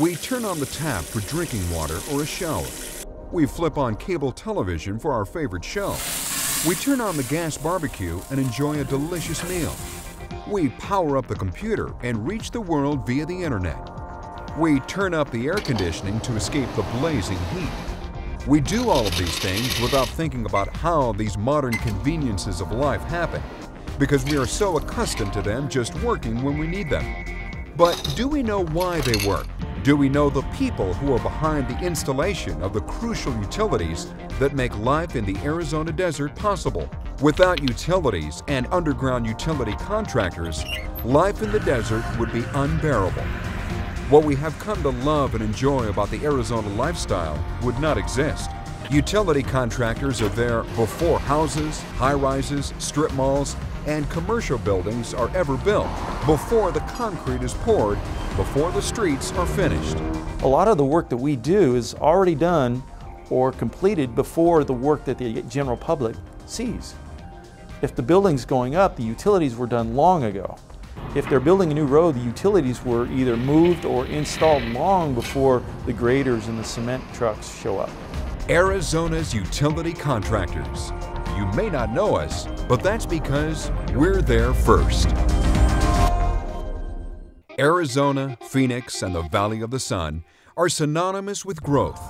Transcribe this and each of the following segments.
We turn on the tap for drinking water or a shower. We flip on cable television for our favorite show. We turn on the gas barbecue and enjoy a delicious meal. We power up the computer and reach the world via the internet. We turn up the air conditioning to escape the blazing heat. We do all of these things without thinking about how these modern conveniences of life happen, because we are so accustomed to them just working when we need them. But do we know why they work? Do we know the people who are behind the installation of the crucial utilities that make life in the Arizona desert possible? Without utilities and underground utility contractors, life in the desert would be unbearable. What we have come to love and enjoy about the Arizona lifestyle would not exist. Utility contractors are there before houses, high-rises, strip malls, and commercial buildings are ever built, before the concrete is poured, before the streets are finished. A lot of the work that we do is already done or completed before the work that the general public sees. If the building's going up, the utilities were done long ago. If they're building a new road, the utilities were either moved or installed long before the graders and the cement trucks show up. Arizona's utility contractors. You may not know us, but that's because we're there first. Arizona, Phoenix, and the Valley of the Sun are synonymous with growth.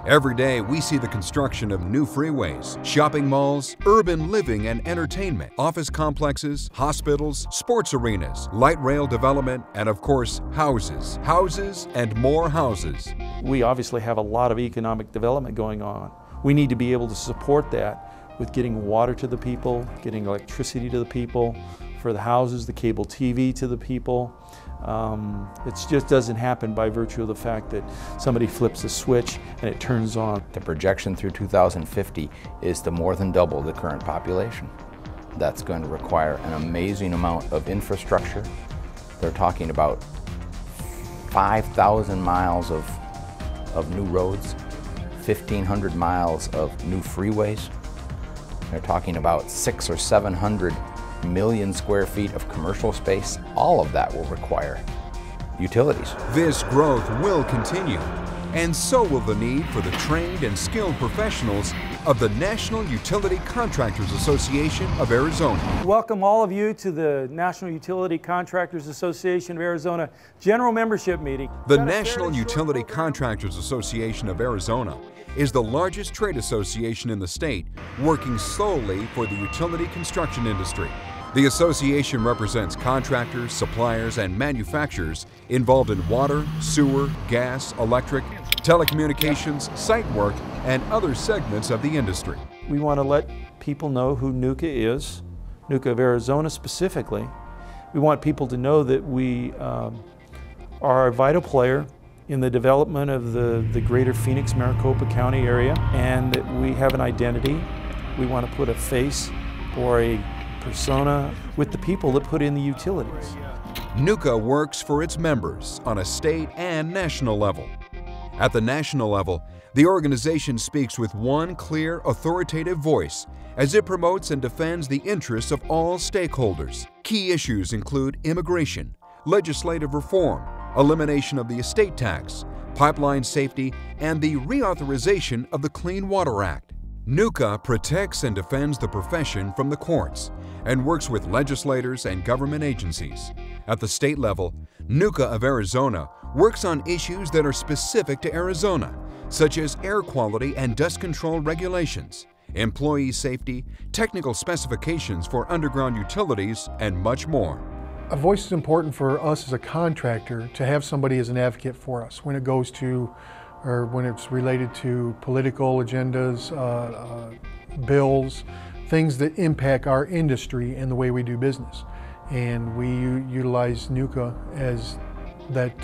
Every day we see the construction of new freeways, shopping malls, urban living and entertainment, office complexes, hospitals, sports arenas, light rail development, and of course, houses. Houses and more houses. We obviously have a lot of economic development going on. We need to be able to support that with getting water to the people, getting electricity to the people, for the houses, the cable TV to the people. It just doesn't happen by virtue of the fact that somebody flips a switch and it turns on. The projection through 2050 is to more than double the current population. That's going to require an amazing amount of infrastructure. They're talking about 5,000 miles of new roads, 1,500 miles of new freeways. They're talking about 600 or 700 million square feet of commercial space. All of that will require utilities. This growth will continue, and so will the need for the trained and skilled professionals of the National Utility Contractors Association of Arizona. Welcome all of you to the National Utility Contractors Association of Arizona General Membership Meeting. The National Utility Contractors Association of Arizona is the largest trade association in the state, working solely for the utility construction industry. The association represents contractors, suppliers, and manufacturers involved in water, sewer, gas, electric, telecommunications, site work, and other segments of the industry. We want to let people know who NUCA is, NUCA of Arizona specifically. We want people to know that we are a vital player in the development of the greater Phoenix-Maricopa County area, and that we have an identity. We want to put a face or a persona with the people that put in the utilities. NUCA works for its members on a state and national level. At the national level, the organization speaks with one clear, authoritative voice as it promotes and defends the interests of all stakeholders. Key issues include immigration, legislative reform, elimination of the estate tax, pipeline safety, and the reauthorization of the Clean Water Act. NUCA protects and defends the profession from the courts and works with legislators and government agencies. At the state level, NUCA of Arizona works on issues that are specific to Arizona, such as air quality and dust control regulations, employee safety, technical specifications for underground utilities, and much more. A voice is important for us as a contractor to have somebody as an advocate for us when it goes to, or when it's related to political agendas, bills, things that impact our industry and the way we do business. And we utilize NUCA as that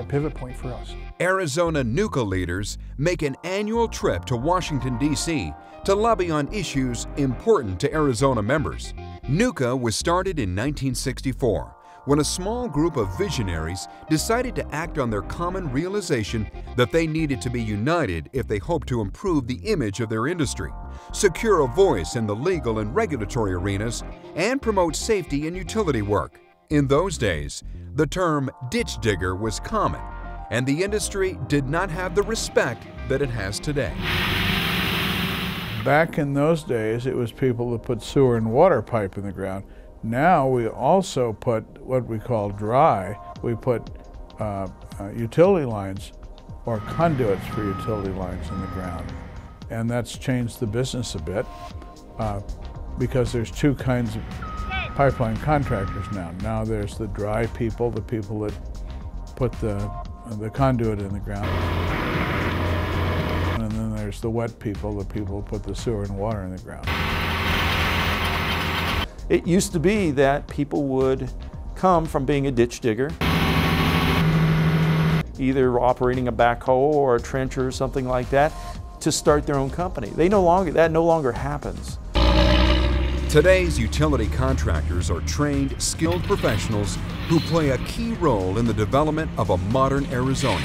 pivot point for us. Arizona NUCA leaders make an annual trip to Washington, D.C. to lobby on issues important to Arizona members. NUCA was started in 1964 when a small group of visionaries decided to act on their common realization that they needed to be united if they hoped to improve the image of their industry, secure a voice in the legal and regulatory arenas, and promote safety in utility work. In those days, the term ditch digger was common, and the industry did not have the respect that it has today. Back in those days, it was people that put sewer and water pipe in the ground. Now we also put what we call dry. We put utility lines or conduits for utility lines in the ground. And that's changed the business a bit because there's two kinds of pipeline contractors now. Now there's the dry people, the people that put the conduit in the ground. And then there's the wet people, the people who put the sewer and water in the ground. It used to be that people would come from being a ditch digger, either operating a backhoe or a trencher or something like that, to start their own company. That no longer happens. Today's utility contractors are trained, skilled professionals who play a key role in the development of a modern Arizona.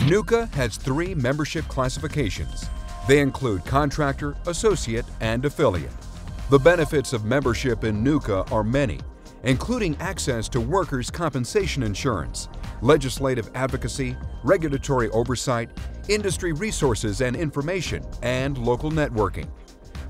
NUCA has 3 membership classifications. They include contractor, associate, and affiliate. The benefits of membership in NUCA are many, including access to workers' compensation insurance, legislative advocacy, regulatory oversight, industry resources and information, and local networking.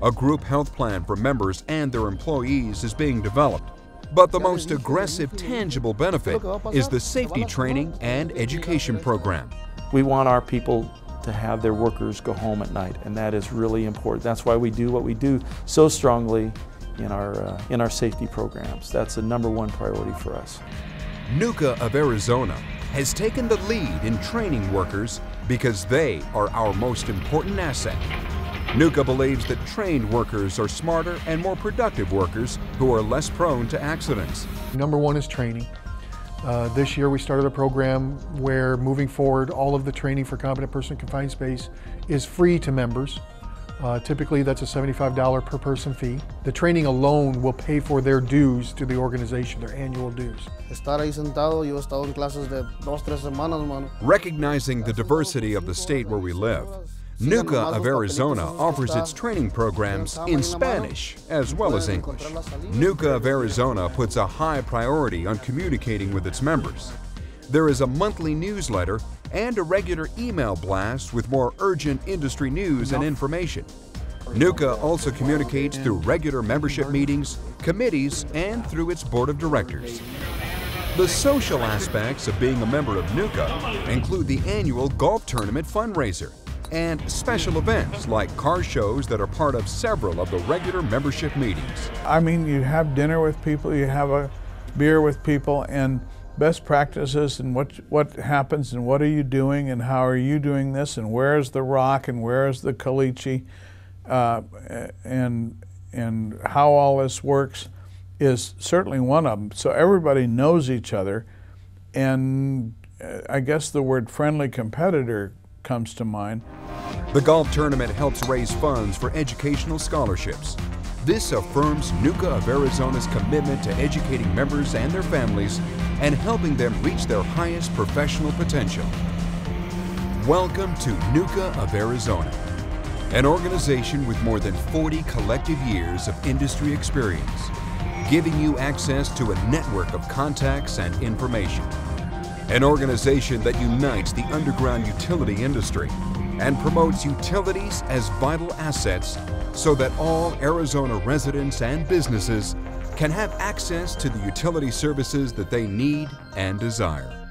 A group health plan for members and their employees is being developed. But the most aggressive, tangible benefit is the safety training and education program. We want our people to have their workers go home at night, and that is really important. That's why we do what we do so strongly in our safety programs. That's the #1 priority for us. NUCA of Arizona has taken the lead in training workers because they are our most important asset. NUCA believes that trained workers are smarter and more productive workers who are less prone to accidents. #1 is training. This year we started a program where, moving forward, all of the training for Competent Person Confined Space is free to members. Typically that's a $75 per person fee. The training alone will pay for their dues to the organization, their annual dues. Estar ahí sentado, yo he estado en clases de 2-3 semanas, mano. Recognizing the diversity of the state where we live, NUCA of Arizona offers its training programs in Spanish as well as English. NUCA of Arizona puts a high priority on communicating with its members. There is a monthly newsletter and a regular email blast with more urgent industry news and information. NUCA also communicates through regular membership meetings, committees, and through its board of directors. The social aspects of being a member of NUCA include the annual golf tournament fundraiser and special events like car shows that are part of several of the regular membership meetings. I mean, you have dinner with people, you have a beer with people, and best practices and what happens and what are you doing and how are you doing this and where's the rock and where's the caliche and how all this works is certainly one of them. So everybody knows each other, and I guess the word friendly competitor comes to mind. The golf tournament helps raise funds for educational scholarships. This affirms NUCA of Arizona's commitment to educating members and their families and helping them reach their highest professional potential. Welcome to NUCA of Arizona, an organization with more than 40 collective years of industry experience, giving you access to a network of contacts and information. An organization that unites the underground utility industry and promotes utilities as vital assets so that all Arizona residents and businesses can have access to the utility services that they need and desire.